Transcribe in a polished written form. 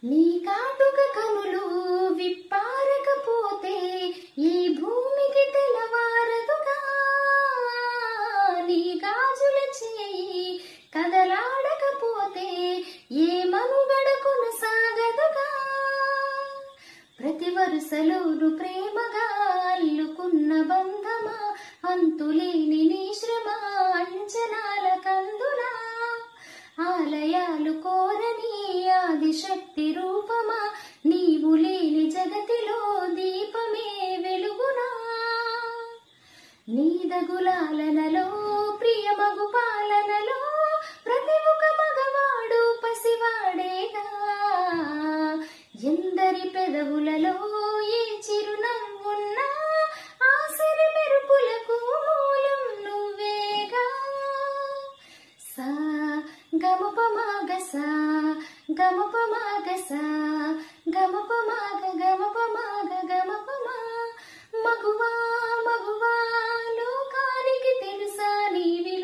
నీ కాటుక కనులు విప్పారకపోతే ఈ భూమికి తెలవారదుగా. నీ గాజుల చేయి కదలాడకపోతే ఏ మనుగడ కొనసాగదుగా. ప్రతి వరుసలోను ప్రేమగా అల్లుకున్న బంధమా, అంతులేని నీ శ్రమ అంచనాల కందునా. ఆలయాలు కోరని ఆదిశక్తి రూపమా, నీవు లేని జగతిలో దీపమే వెలుగునా. నీదగులాలనలో ప్రియమగు పాలనలో ప్రతి ఒక్క మగవాడు పసివాడేగా. ఎందరి పెదవులలో ఏ చిరునవ్వున్నా ఆసరి మెరుపులకు మూలం నువ్వేగా. సా గమపమాగసా గమపమాగసా గమపమాగ గమపమాగ గమపమా. మగువా మగువా లోకానికి తెలుసా నీవి